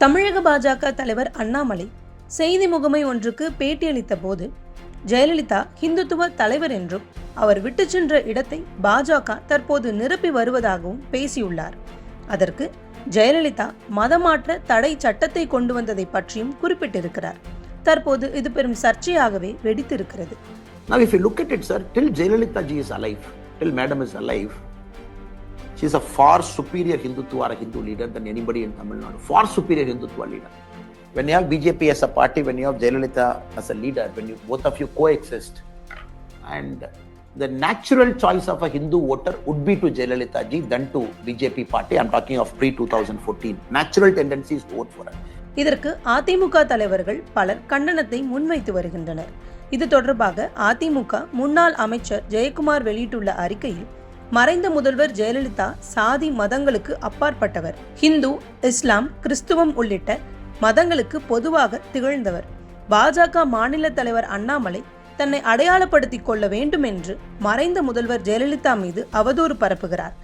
தமிழக பாஜக தலைவர் அண்ணாமலை செய்தி முகமை ஒன்றுக்கு பேட்டியளித்த போது ஜெயலலிதா ஹிந்துத்துவ தலைவர் என்றும் அவர் விட்டு சென்ற இடத்தை பாஜக தற்போது நிரப்பி வருவதாகவும் பேசியுள்ளார். அதற்கு ஜெயலலிதா மதமாற்ற தடை சட்டத்தை கொண்டு வந்ததை பற்றியும் குறிப்பிட்டிருக்கிறார். தற்போது இது பெரும் சர்ச்சையாகவே வெடித்திருக்கிறது. Now if you look at it, sir, till Jayalalitha ji is alive, till madam is alive, she is a far superior Hindutva or a Hindu leader than anybody in Tamil Nadu. Far superior Hindutva leader. When you have BJP as a party, when you have Jayalalitha as a leader, when you both of you coexist, and the natural choice of a Hindu voter would be to Jayalalitha ji than to BJP party. I'm talking of pre-2014. Natural tendency is to vote for her. இதற்கு அதிமுக தலைவர்கள் பலர் கண்டனத்தை முன்வைத்து வருகின்றனர். இது தொடர்பாக அதிமுக முன்னாள் அமைச்சர் ஜெயக்குமார் வெளியிட்டுள்ள அறிக்கையில், மறைந்த முதல்வர் ஜெயலலிதா சாதி மதங்களுக்கு அப்பாற்பட்டவர், ஹிந்து, இஸ்லாம், கிறிஸ்துவம் உள்ளிட்ட மதங்களுக்கு பொதுவாக திகழ்ந்தவர். பாஜக மாநில தலைவர் அண்ணாமலை தன்னை அடையாளப்படுத்திக் கொள்ள வேண்டும் என்று மறைந்த முதல்வர் ஜெயலலிதா மீது அவதூறு பரப்புகிறார்.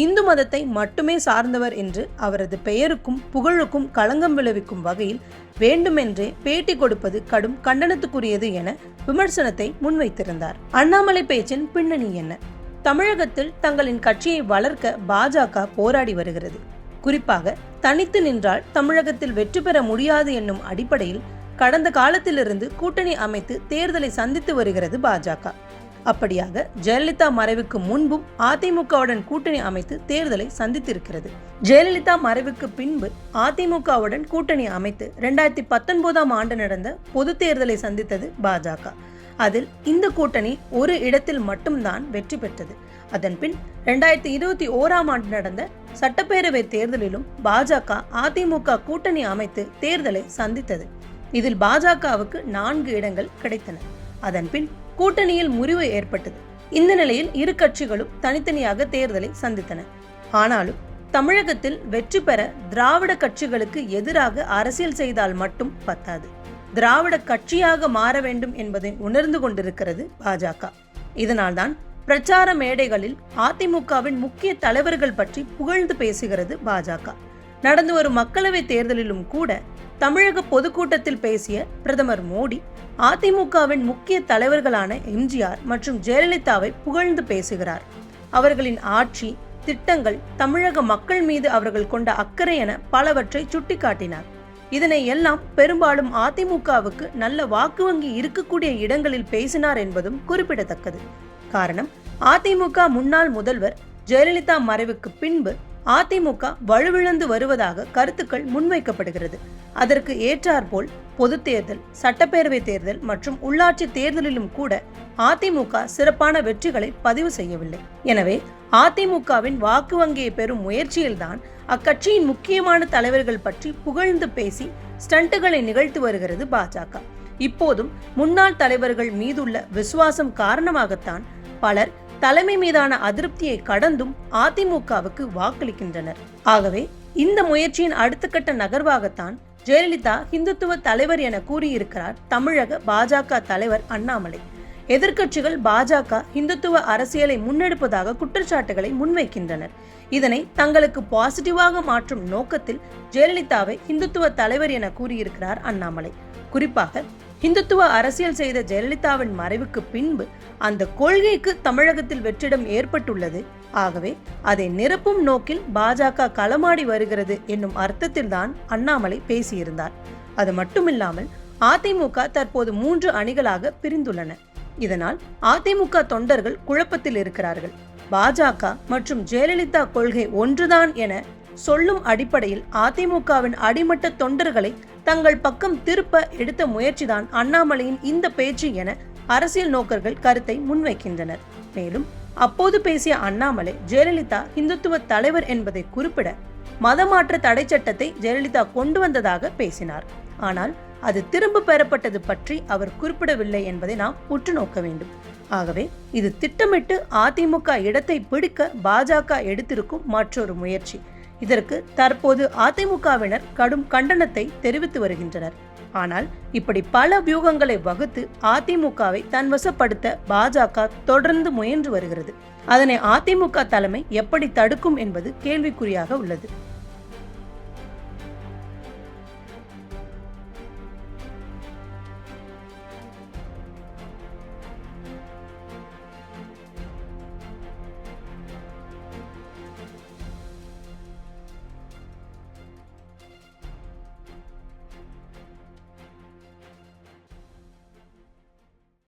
இந்து மதத்தை மட்டுமே சார்ந்தவர் என்று அவரது பெயருக்கும் புகழுக்கும் களங்கம் விளைவிக்கும் வகையில் வேண்டுமென்றே பேட்டி கொடுப்பது கடும் கண்டனத்துக்குரியது என விமர்சனத்தை முன்வைத்திருந்தார். அண்ணாமலை பேச்சின் பின்னணி என்ன? தமிழகத்தில் தங்களின் கட்சியை வளர்க்க பாஜக போராடி வருகிறது. குறிப்பாக தனித்து நின்றால் தமிழகத்தில் வெற்றி பெற முடியாது என்னும் அடிப்படையில் கடந்த காலத்திலிருந்து கூட்டணி அமைத்து தேர்தலை சந்தித்து வருகிறது பாஜக. அப்படியாக ஜெயலலிதா மறைவுக்கு முன்பும் அதிமுகவுடன் கூட்டணி அமைத்து தேர்தலை சந்தித்திருக்கிறது. ஜெயலலிதா மறைவுக்கு பின்பு அதிமுகவுடன் கூட்டணி அமைத்து 2019ஆம் ஆண்டு நடந்த பொது தேர்தலை சந்தித்தது பாஜக. அதில் இந்த கூட்டணி ஒரு இடத்தில் மட்டும்தான் வெற்றி பெற்றது. அதன்பின் 2021ஆம் ஆண்டு நடந்த சட்டப்பேரவை தேர்தலிலும் பாஜக அதிமுக கூட்டணி அமைத்து தேர்தலை சந்தித்தது. இதில் பாஜகவுக்கு 4 இடங்கள் கிடைத்தன. அதன்பின் கூட்டணியில் முறிவு ஏற்பட்டது. இந்த நிலையில் இரு கட்சிகளும் தனித்தனியாக தேர்தலை சந்தித்தன. ஆனாலும் தமிழகத்தில் வெற்றி பெற திராவிட கட்சிகளுக்கு எதிராக அரசியல் செய்தால் மட்டும் பத்தாது. திராவிட கட்சியாக மாற வேண்டும் என்பதை உணர்ந்து கொண்டிருக்கிறது பாஜக. இதனால்தான் பிரச்சார மேடைகளில் அதிமுகவின் முக்கிய தலைவர்கள் பற்றி புகழ்ந்து பேசுகிறது பாஜக. நடந்து வரும் மக்களவை தேர்தலிலும் கூட தமிழக பொதுக்கூட்டத்தில் பேசிய பிரதமர் மோடி அதிமுகவின் முக்கிய தலைவர்களான எம்ஜிஆர் மற்றும் ஜெயலலிதாவை புகழ்ந்து பேசுகிறார். அவர்களின் ஆட்சி, திட்டங்கள், தமிழக மக்கள் மீது அவர்கள் கொண்ட அக்கறை என பலவற்றை சுட்டிக்காட்டினார். இதனை எல்லாம் பெரும்பாலும் அதிமுகவுக்கு நல்ல வாக்கு வங்கி இருக்கக்கூடிய இடங்களில் பேசினார் என்பதும் குறிப்பிடத்தக்கது. காரணம், அதிமுக முன்னாள் முதல்வர் ஜெயலலிதா மறைவுக்கு பின்பு அதிமுக வலுவிழந்து வருவதாக கருத்துக்கள் முன்வைக்கப்படுகிறது. அதற்கு ஏற்றாற்போல் பொது தேர்தல், சட்டப்பேரவை தேர்தல் மற்றும் உள்ளாட்சி தேர்தலிலும் கூட அதிமுக சிறப்பான வெற்றிகளை பதிவு செய்யவில்லை. எனவே அதிமுகவின் வாக்கு வங்கியை பெறும் முயற்சியில்தான் அக்கட்சியின் முக்கியமான தலைவர்கள் பற்றி புகழ்ந்து பேசி ஸ்டண்டுகளை நிகழ்த்தி வருகிறது பாஜக. இப்போதும் முன்னாள் தலைவர்கள் மீதுள்ள விசுவாசம் காரணமாகத்தான் பலர் தலைமை மீதான அதிருப்தியை கடந்தும் அதிமுகவுக்கு வாக்களிக்கின்றனர். ஆகவே இந்த முயற்சியின் அடுத்த கட்ட நகர்வாகத்தான் ஜெயலலிதா ஹிந்துத்துவ தலைவர் என கூறியிருக்கிறார் தமிழக பாஜக தலைவர் அண்ணாமலை. எதிர்க்கட்சிகள் பாஜக ஹிந்துத்துவ அரசியலை முன்னெடுப்பதாக குற்றச்சாட்டுகளை முன்வைக்கின்றனர். இதனை தங்களுக்கு பாசிட்டிவாக மாற்றும் நோக்கத்தில் ஜெயலலிதாவை ஹிந்துத்துவ தலைவர் என கூறியிருக்கிறார் அண்ணாமலை. குறிப்பாக ஹிந்துத்துவ அரசியல் செய்த ஜெயலலிதாவின் மறைவுக்கு பின்பு அந்த கொள்கைக்கு தமிழகத்தில் வெற்றிடம் ஏற்பட்டுள்ளது. ஆகவே அதை நிரப்பும் நோக்கில் பாஜக களமாடி வருகிறது என்னும் அர்த்தத்தில் தான் அண்ணாமலை பேசியிருந்தார். அது மட்டுமில்லாமல் அதிமுக தற்போது 3 அணிகளாக பிரிந்துள்ளன. இதனால் அதிமுக தொண்டர்கள் குழப்பத்தில் இருக்கிறார்கள். பாஜக மற்றும் ஜெயலலிதா கொள்கை ஒன்றுதான் என சொல்லும் அடிப்படையில் அதிமுகவின் அடிமட்ட தொண்டர்களை தங்கள் பக்கம் திருப்ப எடுத்த முயற்சிதான் அண்ணாமலையின் இந்த பேச்சு என அரசியல் நோக்கர்கள் கருத்தை முன்வைக்கின்றனர். மேலும் அப்போது பேசிய அண்ணாமலை ஜெயலலிதா ஹிந்துத்துவ தலைவர் என்பதை குறிப்பிட மதமாற்ற தடை சட்டத்தை ஜெயலலிதா கொண்டு வந்ததாக பேசினார். ஆனால் அது திரும்ப பெறப்பட்டது பற்றி அவர் குறிப்பிடவில்லை என்பதை நாம் உற்று நோக்க வேண்டும். ஆகவே இது திட்டமிட்டு அதிமுக இடத்தை பிடிக்க பாஜக எடுத்திருக்கும் மற்றொரு முயற்சி. இதற்கு தற்போது அதிமுகவினர் கடும் கண்டனத்தை தெரிவித்து வருகின்றனர். ஆனால் இப்படி பல வியூகங்களை வகுத்து அதிமுகவை தன்வசப்படுத்த பாஜக தொடர்ந்து முயன்று வருகிறது. அதனை அதிமுக தலைமை எப்படி தடுக்கும் என்பது கேள்விக்குறியாக உள்ளது.